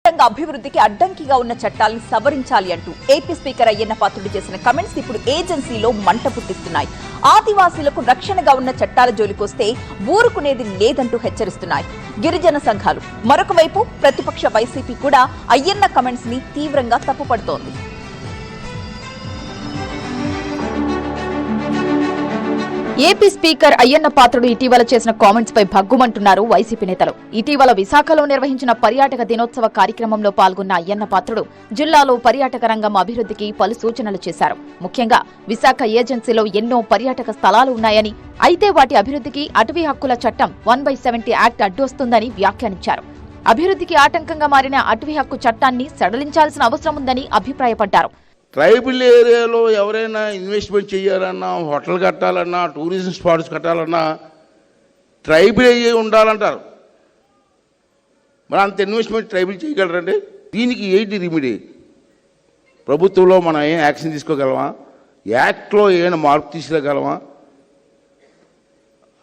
రాష్ట్రంగా అభివృద్ధికి అడ్డంకిగా ఉన్న చట్టాలను సవరించాలి అంటూ ఏపీ స్పీకర్ అయ్యన్న పాత్రుడు చేసిన కమెంట్స్ ఇప్పుడు ఏజెన్సీలో మంట పుట్టిస్తున్నాయి. ఆదివాసీలకు రక్షణగా ఉన్న చట్టాల జోలికొస్తే ఊరుకునేది లేదంటూ హెచ్చరిస్తున్నాయి గిరిజన సంఘాలు. మరొక వైపు ప్రతిపక్ష వైసీపీ కూడా అయ్యన్న కమెంట్స్ ని తీవ్రంగా తప్పుపడుతోంది. ఏపీ స్పీకర్ అయ్యన్న పాత్రుడు ఇటీవల చేసిన కామెంట్స్ పై భగ్గుమంటున్నారు వైసీపీ నేతలు. ఇటీవల విశాఖలో నిర్వహించిన పర్యాటక దినోత్సవ కార్యక్రమంలో పాల్గొన్న అయ్యన్న పాత్రుడు జిల్లాలో పర్యాటక రంగం అభివృద్ధికి పలు సూచనలు చేశారు. ముఖ్యంగా విశాఖ ఏజెన్సీలో ఎన్నో పర్యాటక స్థలాలు ఉన్నాయని, అయితే వాటి అభివృద్ధికి అటవీ హక్కుల చట్టం 1/70 యాక్ట్ అడ్డొస్తుందని వ్యాఖ్యానించారు. అభివృద్ధికి ఆటంకంగా మారిన అటవీ హక్కు చట్టాన్ని సడలించాల్సిన అవసరం ఉందని అభిప్రాయపడ్డారు. ట్రైబల్ ఏరియాలో ఎవరైనా ఇన్వెస్ట్మెంట్ చేయాలన్నా, హోటల్ కట్టాలన్నా, టూరిజం స్పాట్స్ కట్టాలన్నా ట్రైబల్ ఏరియా ఉండాలంటారు. మరి అంత ఇన్వెస్ట్మెంట్ ట్రైబల్ చేయగలరండి? దీనికి ఏంటి రెమెడీ? ప్రభుత్వంలో మనం ఏం యాక్షన్ తీసుకోగలమా? యాక్ట్లో ఏమైనా మార్పు తీసుకురాగలమా?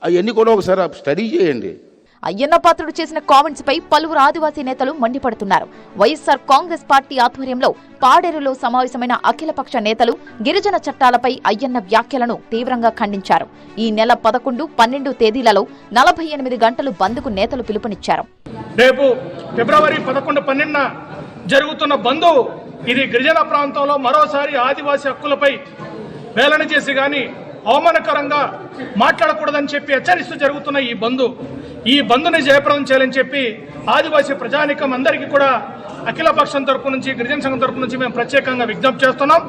అవన్నీ కూడా ఒకసారి స్టడీ చేయండి. అయ్యన్న పాత్రుడు చేసిన కామెంట్స్ పై పలువురు ఆదివాసీ నేతలు మండిపడుతున్నారు. వైఎస్ఆర్ కాంగ్రెస్ పార్టీ ఆధ్వర్యంలో పాడేరులో సమావేశమైన అఖిలపక్ష నేతలు గిరిజన చట్టాలపై అయ్యన్న వ్యాఖ్యలను తీవ్రంగా ఖండించారు. ఈ నెల 11, 12 తేదీలలో 48 గంటలు బంద్కు నేతలు పిలుపునిచ్చారు. రేపు ఫిబ్రవరి 11, 12 జరుగుతున్న బంద్ ఇది గిరిజన ప్రాంతంలో మరోసారి ఆదివాసీ హక్కులపై వేలన చేసి గాని అవమానకరంగా మాట్లాడకూడదని చెప్పి హెచ్చరిస్తూ జరుగుతున్న ఈ బంద్ని జయప్రదం చేయాలని చెప్పి ఆదివాసీ ప్రజానికం అందరికీ కూడా అఖిల పక్షం తరపు నుంచి, గిరిజన సంఘం తరపు నుంచి మేము ప్రత్యేకంగా విజ్ఞప్తి చేస్తున్నాం.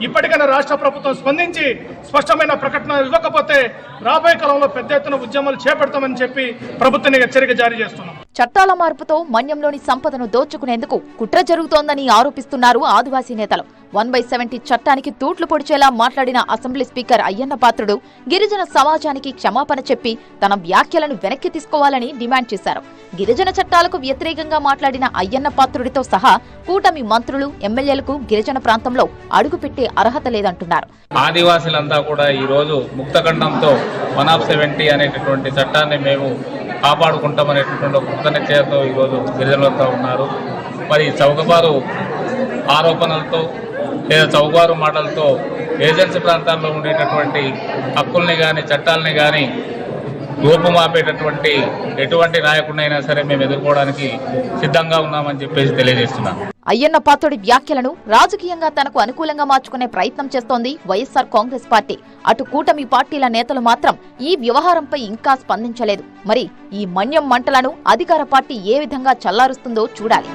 ఇప్పటికైనా రాష్ట్ర ప్రభుత్వం స్పందించి స్పష్టమైన ప్రకటన ఇవ్వకపోతే రాబోయే కాలంలో పెద్ద ఎత్తున ఉద్యమాలు చేపడతామని చెప్పి ప్రభుత్వానికి హెచ్చరిక జారీ చేస్తున్నాం. చట్టాల మార్పుతో మన్యంలోని సంపదను దోచుకునేందుకు కుట్ర జరుగుతోందని ఆరోపిస్తున్నారు ఆదివాసీ నేతలు. 1/70 చట్టానికి తూట్లు పొడిచేలా మాట్లాడిన అసెంబ్లీ స్పీకర్ అయ్యన్న పాత్రుడు గిరిజన సమాజానికి క్షమాపణ చెప్పి తన వ్యాఖ్యలను వెనక్కి తీసుకోవాలని డిమాండ్ చేశారు. గిరిజన చట్టాలకు వ్యతిరేకంగా మాట్లాడిన అయ్యన్న పాత్రుడితో సహా కూటమి మంత్రులు, ఎమ్మెల్యేలకు గిరిజన ప్రాంతంలో అడుగుపెట్టే అర్హత లేదంటున్నారు. ఆదివాసీలంతా కూడా ఈ రోజు ముక్తఖండంతో 1/70 అనేటటువంటి చట్టాన్ని మేము కాపాడుకుంటామనేటటువంటి ఒక కృతజ్ఞతతో ఈరోజు గిరిజనులతో ఉన్నారు. మరి చౌకబారు ఆరోపణలతో లేదా చౌకబారు మాటలతో ఏజెన్సీ ప్రాంతాల్లో ఉండేటటువంటి హక్కుల్ని కానీ, చట్టాలని కానీ రూపుమాపేటటువంటి ఎటువంటి నాయకుడినైనా సరే మేము ఎదుర్కోవడానికి సిద్ధంగా ఉన్నామని చెప్పేసి తెలియజేస్తున్నాం. అయ్యన్న పాత్రుడి వ్యాఖ్యలను రాజకీయంగా తనకు అనుకూలంగా మార్చుకునే ప్రయత్నం చేస్తోంది వైఎస్ఆర్ కాంగ్రెస్ పార్టీ. అటు కూటమి పార్టీల నేతలు మాత్రం ఈ వ్యవహారంపై ఇంకా స్పందించలేదు. మరి ఈ మన్యం మంటలను అధికార పార్టీ ఏ విధంగా చల్లారుస్తుందో చూడాలి.